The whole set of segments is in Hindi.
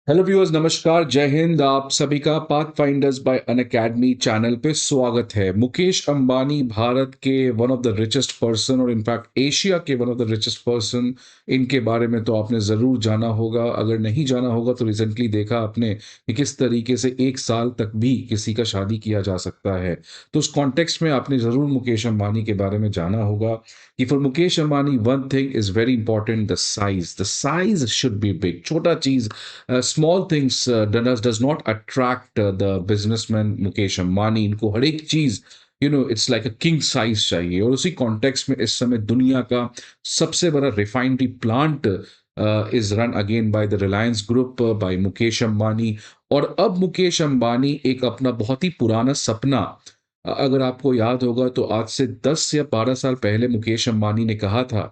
हेलो व्यूअर्स, नमस्कार, जय हिंद। आप सभी का पाथ फाइंडर्स बाय अन अकेडमी चैनल पे स्वागत है। मुकेश अंबानी भारत के one of the richest person और इनफैक्ट एशिया के one of the richest person, इनके बारे में तो आपने ज़रूर जाना होगा। अगर नहीं जाना होगा तो रिसेंटली देखा आपने कि किस तरीके से एक साल तक भी किसी का शादी किया जा सकता है। तो उस कॉन्टेक्स्ट में आपने ज़रूर मुकेश अंबानी के बारे में जाना होगा कि for Mukesh Ambani one thing is very important, the size should be big. छोटा चीज़, small things does not attract the businessman Mukesh Ambani। इनको हर एक चीज it's like a king size चाहिए। और उसी कॉन्टेक्स्ट में इस समय दुनिया का सबसे बड़ा refinery plant is run again by the Reliance group, by Mukesh Ambani. और अब मुकेश अंबानी एक अपना बहुत ही पुराना सपना, अगर आपको याद होगा तो आज से 10 या 12 साल पहले मुकेश अंबानी ने कहा था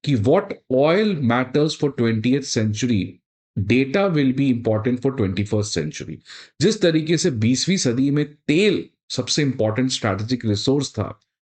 कि what oil matters for 20th century, data will be important for 21st century. जिस तरीके से 20वीं सदी में तेल सबसे इंपॉर्टेंट स्ट्रैटेजिक रिसोर्स था,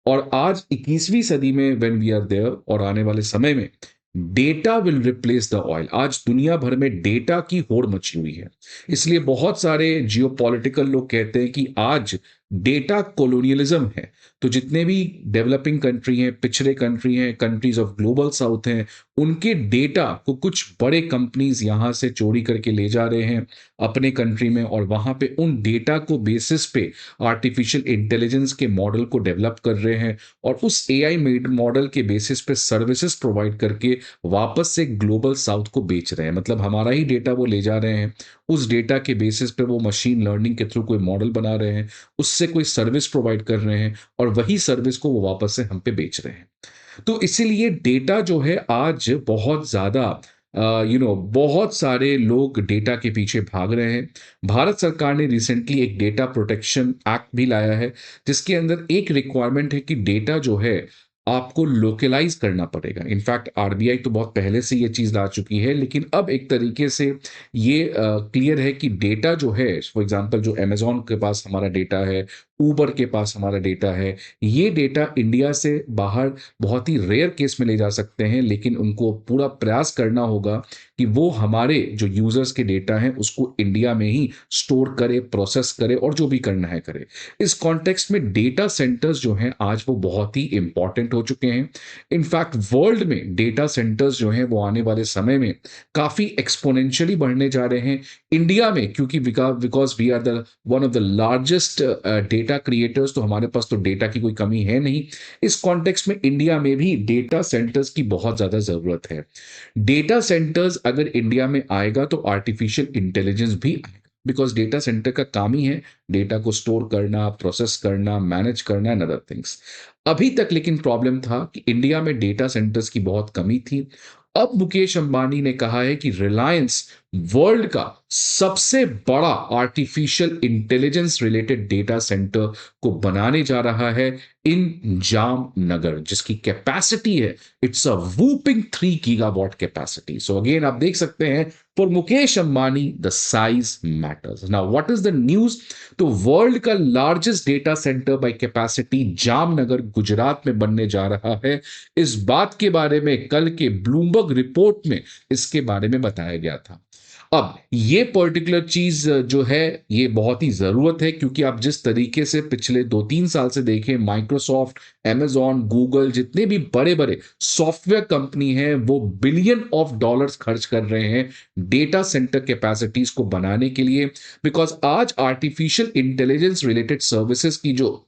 और आज 21वीं सदी में व्हेन वी आर देयर और आने वाले समय में data will replace the oil. आज दुनिया भर में डेटा की होड़ मची हुई है। इसलिए बहुत सारे जियोपॉलिटिकल लोग कहते हैं कि आज डेटा कोलोनियलिज्म है। तो जितने भी डेवलपिंग कंट्री हैं, पिछड़े कंट्री हैं, कंट्रीज ऑफ ग्लोबल साउथ हैं, उनके डेटा को कुछ बड़े कंपनीज यहां से चोरी करके ले जा रहे हैं अपने कंट्री में, और वहां पे उन डेटा को बेसिस पे आर्टिफिशियल इंटेलिजेंस के मॉडल को डेवलप कर रहे हैं, और उस एआई मेड मॉडल के बेसिस पे सर्विसेज प्रोवाइड करके वापस से ग्लोबल साउथ को बेच रहे हैं। मतलब हमारा ही डेटा वो ले जा रहे हैं, उस डेटा के बेसिस पे वो मशीन लर्निंग के थ्रू कोई मॉडल बना रहे हैं, उससे कोई सर्विस प्रोवाइड कर रहे हैं, और वही सर्विस को वो वापस से हम पे बेच रहे हैं। तो इसीलिए डेटा जो है आज बहुत ज़्यादा, बहुत सारे लोग डेटा के पीछे भाग रहे हैं। भारत सरकार ने रिसेंटली एक डेटा प्रोटेक्शन एक्ट भी लाया है, जिसके अंदर एक रिक्वायरमेंट है कि डेटा जो है आपको लोकलाइज करना पड़ेगा। इनफैक्ट आरबीआई तो बहुत पहले से ये चीज़ ला चुकी है, लेकिन अब एक तरीके से ये क्लियर है कि डेटा जो है, फॉर एग्जांपल जो अमेजोन के पास हमारा डेटा है, ऊबर के पास हमारा डेटा है, ये डेटा इंडिया से बाहर बहुत ही रेयर केस में ले जा सकते हैं, लेकिन उनको पूरा प्रयास करना होगा कि वो हमारे जो यूजर्स के डेटा हैं उसको इंडिया में ही स्टोर करे, प्रोसेस करे, और जो भी करना है करे। इस कॉन्टेक्स्ट में डेटा सेंटर्स जो हैं आज वो बहुत ही इंपॉर्टेंट हो चुके हैं। इनफैक्ट वर्ल्ड में डेटा सेंटर्स जो हैं वो आने वाले समय में काफी एक्सपोनेंशियली बढ़ने जा रहे हैं। इंडिया में क्योंकि because we are the one of the largest data creators, तो हमारे पास तो डेटा की कोई कमी है नहीं। इस कॉन्टेक्स्ट में इंडिया में भी डेटा सेंटर्स की बहुत ज्यादा जरूरत है। डेटा सेंटर्स अगर इंडिया में आएगा तो आर्टिफिशियल इंटेलिजेंस भी आएगा, बिकॉज डेटा सेंटर का काम ही है डेटा को स्टोर करना, प्रोसेस करना, मैनेज करना एंड अदर थिंग्स। अभी तक लेकिन प्रॉब्लम था कि इंडिया में डेटा सेंटर्स की बहुत कमी थी। अब मुकेश अंबानी ने कहा है कि रिलायंस वर्ल्ड का सबसे बड़ा artificial intelligence related data centre को बनाने जा रहा है इन जामनगर, जिसकी कैपेसिटी है, it's a whooping 3 gigawatt capacity. So again आप देख सकते हैं, for Mukesh Ambani the size matters. Now what is the news? तो वर्ल्ड का largest data centre by capacity Jamnagar Gujarat में बनने जा रहा है। इस बात के बारे में कल के ब्लूमबर्ग रिपोर्ट में इसके बारे में बताया गया था। अब ये पर्टिकुलर चीज जो है ये बहुत ही जरूरत है, क्योंकि आप जिस तरीके से पिछले 2-3 साल से देखें, माइक्रोसॉफ्ट, अमेजॉन, गूगल, जितने भी बड़े बड़े सॉफ्टवेयर कंपनी हैं वो बिलियन ऑफ डॉलर्स खर्च कर रहे हैं डेटा सेंटर कैपेसिटीज को बनाने के लिए। बिकॉज आज आर्टिफिशियल इंटेलिजेंस रिलेटेड सर्विसेज की जो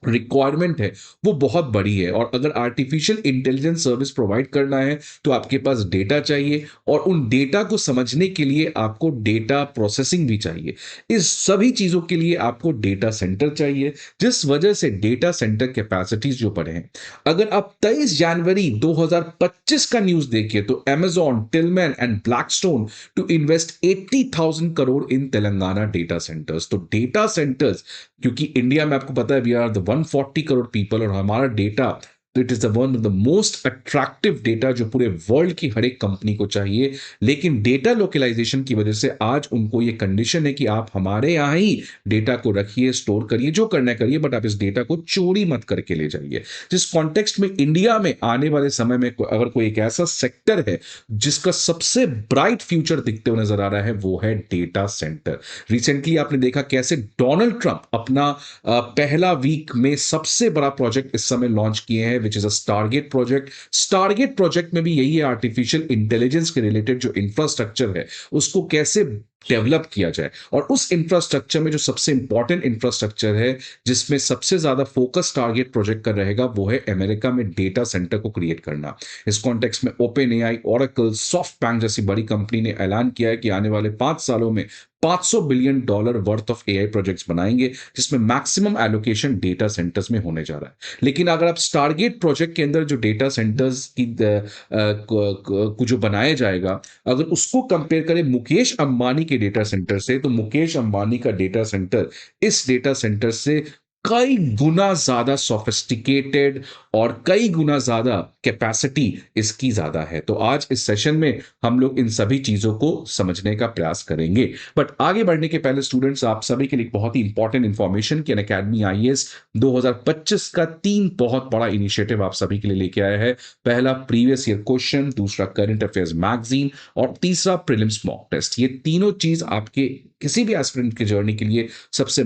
रिक्वायरमेंट है वो बहुत बड़ी है, और अगर आर्टिफिशियल इंटेलिजेंस सर्विस प्रोवाइड करना है तो आपके पास डेटा चाहिए, और उन डेटा को समझने के लिए आपको डेटा प्रोसेसिंग भी चाहिए। इस सभी चीजों के लिए आपको डेटा सेंटर चाहिए, जिस वजह से डेटा सेंटर कैपेसिटीज जो बढ़े हैं। अगर आप 23 जनवरी 2025 का न्यूज देखिए तो Amazon, Tillman and Blackstone to invest 80,000 crore in Telangana data centres. तो डेटा सेंटर्स, क्योंकि इंडिया में आपको पता है we are the 140 crore people, और हमारा डेटा तो it is the one of the most attractive data जो पूरे वर्ल्ड की हर एक कंपनी को चाहिए। लेकिन डेटा लोकलाइजेशन की वजह से आज उनको ये कंडीशन है कि आप हमारे यहाँ ही डेटा को रखिए, स्टोर करिए, जो करना है करिए, बट आप इस डेटा को चोरी मत करके ले जाइए। जिस कॉन्टेक्स्ट में इंडिया में आने वाले समय में अगर कोई एक ऐसा सेक्टर है जिसका सबसे ब्राइट फ्यूचर दिखते हुए नजर आ रहा है, वो है डेटा सेंटर। रिसेंटली आपने देखा कैसे डोनाल्ड ट्रंप अपना पहला वीक में सबसे बड़ा प्रोजेक्ट इस समय लॉन्च किए हैं, which is a Stargate project. Stargate project में भी यही है, आर्टिफिशियल इंटेलिजेंस के रिलेटेड जो इंफ्रास्ट्रक्चर है उसको कैसे डेवलप किया जाए। और उस इंफ्रास्ट्रक्चर में जो सबसे इंपॉर्टेंट इंफ्रास्ट्रक्चर है जिसमें सबसे ज्यादा फोकस टारगेट प्रोजेक्ट कर रहेगा, वो है अमेरिका में डेटा सेंटर को क्रिएट करना। इस कॉन्टेक्स्ट में ओपन एआई, ओरेकल, सॉफ्टबैंक जैसी बड़ी कंपनी ने ऐलान किया है कि आने वाले 5 सालों में $500 billion worth of AI projects बनाएंगे, जिसमें मैक्सिमम एलोकेशन डेटा सेंटर्स में होने जा रहा है। लेकिन अगर आप स्टारगेट प्रोजेक्ट के अंदर जो डेटा सेंटर्स की को जो बनाया जाएगा, अगर उसको कंपेयर करें मुकेश अंबानी के डेटा सेंटर से, तो मुकेश अंबानी का डेटा सेंटर इस डेटा सेंटर से कई गुना ज्यादा सोफिस्टिकेटेड और कई गुना ज्यादा कैपेसिटी इसकी ज्यादा है। तो आज इस सेशन में हम लोग इन सभी चीजों को समझने का प्रयास करेंगे। बट आगे बढ़ने के पहले स्टूडेंट्स, आप सभी के लिए बहुत ही इंपॉर्टेंट इंफॉर्मेशन कि अनअकैडमी आईएएस 2025 का 3 बहुत बड़ा इनिशिएटिव आप सभी के लिए लेके आया है। पहला प्रीवियस ईयर क्वेश्चन, दूसरा करंट अफेयर्स मैगजीन और तीसरा प्रीलिम्स मॉक टेस्ट। ये तीनों चीज आपके किसी भी एस्पिरेंट की जर्नी के लिए सबसे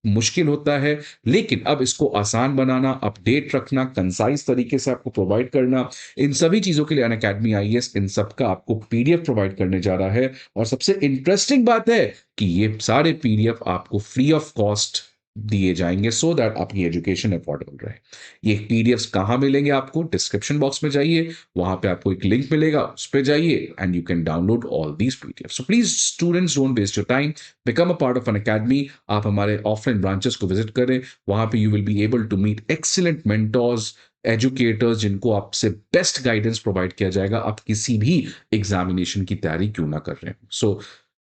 मुश्किल होता है, लेकिन अब इसको आसान बनाना, अपडेट रखना, कंसाइज तरीके से आपको प्रोवाइड करना, इन सभी चीजों के लिए अनअकैडमी आईएएस इन सब का आपको पीडीएफ प्रोवाइड करने जा रहा है। और सबसे इंटरेस्टिंग बात है कि ये सारे पीडीएफ आपको फ्री ऑफ कॉस्ट दिए जाएंगे, सो दैट आपकी एजुकेशन अफोर्डेबल रहे। ये पीडीएफ्स कहां मिलेंगे आपको? डिस्क्रिप्शन बॉक्स में जाइए, वहां पे आपको एक लिंक मिलेगा, उस पर जाइए and you can download all these PDF. So please students, don't waste your time, become a part of an academy. आप हमारे ऑफलाइन ब्रांचेस को विजिट करें, वहां पे you will be able to meet excellent mentors, educators, जिनको आपसे बेस्ट गाइडेंस प्रोवाइड किया जाएगा, आप किसी भी एग्जामिनेशन की तैयारी क्यों ना कर रहे हैं। So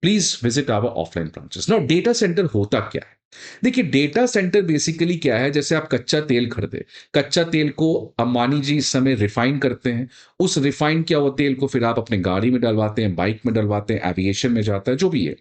please visit our offline branches. Now data centre होता क्या है? देखिए, डेटा सेंटर बेसिकली क्या है, जैसे आप कच्चा तेल खरीदे, कच्चा तेल को अंबानी जी इस समय रिफाइन करते हैं, उस रिफाइन किया हुआ तेल को फिर आप अपने गाड़ी में डलवाते हैं, बाइक में डलवाते हैं, एविएशन में जाता है, जो भी है।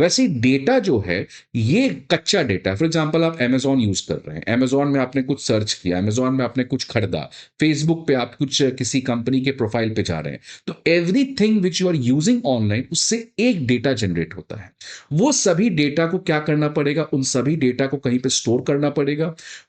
वैसे ही डेटा जो है ये कच्चा डेटा है। फॉर एग्जाम्पल, आप अमेजॉन यूज कर रहे हैं, अमेजॉन में आपने कुछ सर्च किया, अमेजॉन में आपने कुछ खरीदा, फेसबुक पे आप कुछ किसी कंपनी के प्रोफाइल पे जा रहे हैं, तो everything which you are using online, उससे एक डेटा जनरेट होता है। वो सभी डेटा को क्या करना पड़ेगा? उन सभी डेटा को कहीं पे स्टोर करना पड़ेगा।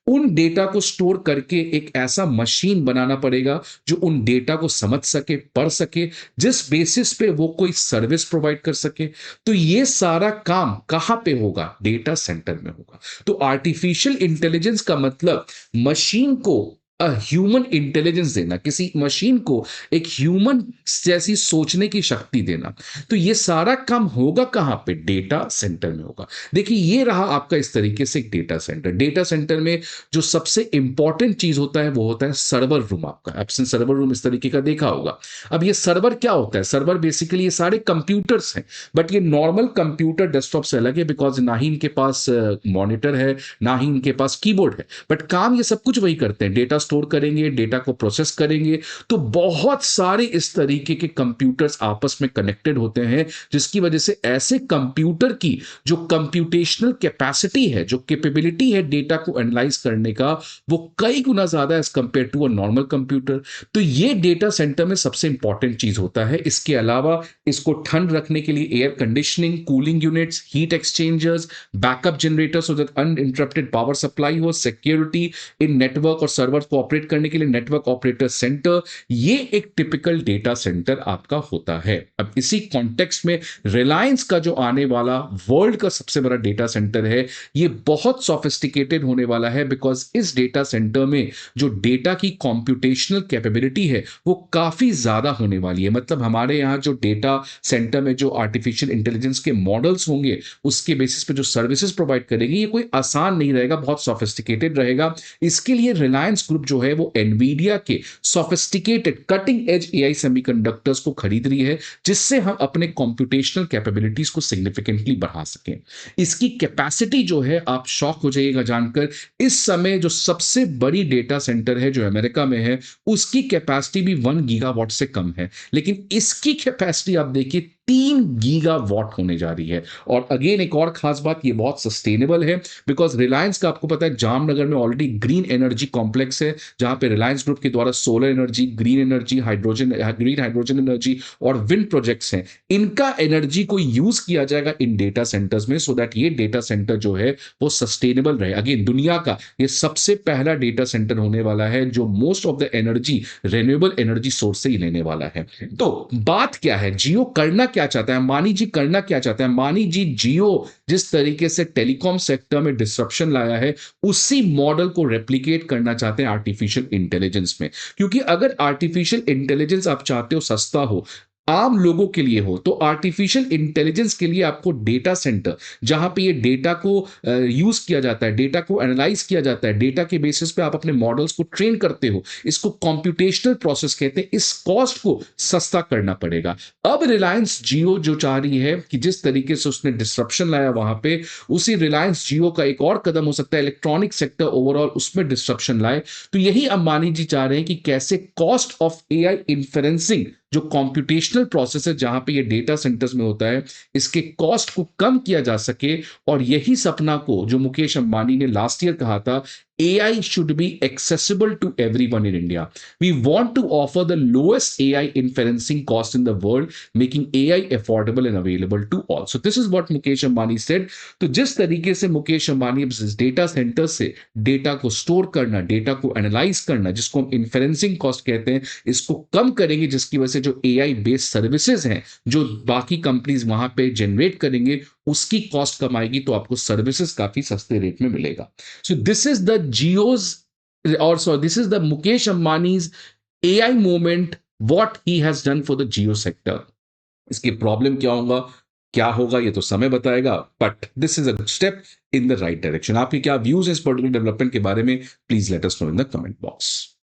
उन डेटा को स्टोर करके एक ऐसा मशीन बनाना पड़ेगा जो उन डेटा को समझ सके, पढ़ सके, जिस बेसिस पे वो कोई सर्विस प्रोवाइड कर सके। तो ये सारा काम कहां पे होगा? डेटा सेंटर में होगा। तो आर्टिफिशियल इंटेलिजेंस का मतलब मशीन को ह्यूमन इंटेलिजेंस देना, किसी मशीन को एक ह्यूमन जैसी सोचने की शक्ति देना। तो ये सारा काम होगा कहां पे? डेटा सेंटर में होगा। देखिए, ये रहा आपका इस तरीके से एक डेटा सेंटर। डेटा सेंटर में जो सबसे इंपॉर्टेंट चीज होता है वो होता है सर्वर रूम। आपका आपने सर्वर रूम इस तरीके का देखा होगा। अब ये सर्वर क्या होता है? सर्वर बेसिकली ये सारे कंप्यूटर्स हैं, बट ये नॉर्मल कंप्यूटर डेस्कटॉप से अलग है, बिकॉज ना ही इनके पास मॉनिटर है, ना ही इनके पास कीबोर्ड है, बट काम ये सब कुछ वही करते हैं। डेटा स्टोर करेंगे, डेटा को प्रोसेस करेंगे। तो बहुत सारे इस तरीके के कंप्यूटर्स आपस में कनेक्टेड होते हैं, जिसकी वजह से ऐसे कंप्यूटर की जो कंप्यूटेशनल कैपेसिटी है, जो कैपेबिलिटी है डेटा को एनालाइज करने का, वो कई गुना ज्यादा as compare to a normal computer. तो ये डेटा सेंटर में सबसे इंपॉर्टेंट चीज होता है। इसके अलावा इसको ठंड रखने के लिए air conditioning, cooling units, heat exchangers, backup generator so that uninterrupted power supply हो, सिक्योरिटी इन नेटवर्क और सर्वर को ऑपरेट करने के लिए नेटवर्क ऑपरेटर सेंटर, ये एक टिपिकल डेटा सेंटर आपका होता है। अब इसी कॉन्टेक्स्ट में रिलायंस का जो आने वाला वर्ल्ड का सबसे बड़ा डेटा सेंटर है, ये बहुत सोफिस्टिकेटेड होने वाला है, बिकॉज इस डेटा सेंटर में जो डेटा की कंप्यूटेशनल कैपेबिलिटी है वो काफी ज्यादा होने वाली है। मतलब हमारे यहां जो डेटा सेंटर में जो आर्टिफिशियल इंटेलिजेंस के मॉडल्स होंगे, उसके बेसिस पे जो सर्विसेज प्रोवाइड करेंगे, ये कोई आसान नहीं रहेगा, बहुत सोफिस्टिकेटेड रहेगा। इसके लिए रिलायंस ग्रुप जो है वो एनवीडिया के sophisticated cutting edge AI semiconductors को खरीद रही है, जिससे हम अपने कंप्यूटेशनल कैपेबिलिटीज को सिग्निफिकेंटली बढ़ा सकें। इसकी कैपेसिटी जो है, आप शॉक हो जाइएगा जानकर, इस समय जो सबसे बड़ी डेटा सेंटर है जो अमेरिका में है, उसकी कैपेसिटी भी 1 गीगावाट से कम है, लेकिन इसकी कैपेसिटी आप देखिए 3 गीगावाट होने जा रही है। और अगेन एक और खास बात, ये बहुत सस्टेनेबल है, बिकॉज रिलायंस का आपको पता है जामनगर में ऑलरेडी ग्रीन एनर्जी कॉम्प्लेक्स है, जहां पे रिलायंस ग्रुप के द्वारा solar energy, green energy, green hydrogen energy और विंड प्रोजेक्ट्स हैं। इनका एनर्जी को यूज किया जाएगा इन डेटा सेंटर्स में, सो दैट ये डेटा सेंटर जो है वो सस्टेनेबल रहे। अगेन दुनिया का ये सबसे पहला डेटा सेंटर होने वाला है जो most of the energy renewable energy source से ही लेने वाला है। तो बात क्या है, जियो करना क्या चाहता है, अंबानी जी करना क्या चाहते हैं? अंबानी जी जियो जिस तरीके से टेलीकॉम सेक्टर में डिसरप्शन लाया है, उसी मॉडल को रेप्लिकेट करना चाहते हैं आर्टिफिशियल इंटेलिजेंस में। क्योंकि अगर आर्टिफिशियल इंटेलिजेंस आप चाहते हो सस्ता हो, आम लोगों के लिए हो, तो आर्टिफिशियल इंटेलिजेंस के लिए आपको डेटा सेंटर, जहां पे ये डेटा को यूज किया जाता है, डेटा को एनालाइज किया जाता है, डेटा के बेसिस पे आप अपने मॉडल्स को ट्रेन करते हो, इसको कॉम्प्यूटेशनल प्रोसेस कहते हैं, इस कॉस्ट को सस्ता करना पड़ेगा। अब रिलायंस जियो जो चाह रही है कि जिस तरीके से उसने डिस्ट्रप्शन लाया वहां पे, उसी रिलायंस जियो का एक और कदम हो सकता है इलेक्ट्रॉनिक सेक्टर ओवरऑल उसमें डिस्ट्रप्शन लाए। तो यही अंबानी जी चाह रहे हैं कि कैसे कॉस्ट ऑफ एआई इन्फ्रेंसिंग, जो कॉम्प्यूटेशनल प्रोसेस है जहां पे ये डेटा सेंटर्स में होता है, इसके कॉस्ट को कम किया जा सके। और यही सपना को जो मुकेश अंबानी ने लास्ट ईयर कहा था, AI should be accessible to everyone in India. We want to offer the lowest AI inferencing cost in the world, making AI affordable and available to all. So this is what Mukesh Ambani said. तो जिस तरीके से मुकेश अंबानी इस डेटा सेंटर से डेटा को स्टोर करना, डेटा को एनालाइज करना, जिसको हम इन्फ्रेंसिंग कॉस्ट कहते हैं, इसको कम करेंगे, जिसकी वजह से जो AI बेस्ड सर्विसेज हैं जो बाकी कंपनीज वहां पे जनरेट करेंगे, उसकी कॉस्ट कम आएगी, तो आपको सर्विसेज काफी सस्ते रेट में मिलेगा। So this is the Jio's, or sorry, this is the Mukesh Ambani's AI movement, what he has done for the Jio sector. इसकी प्रॉब्लम क्या होगा ये तो समय बताएगा, but this is a step in the right direction. आपके क्या व्यूज इस पर्टिकुलर डेवलपमेंट के बारे में, please let us know in the comment box.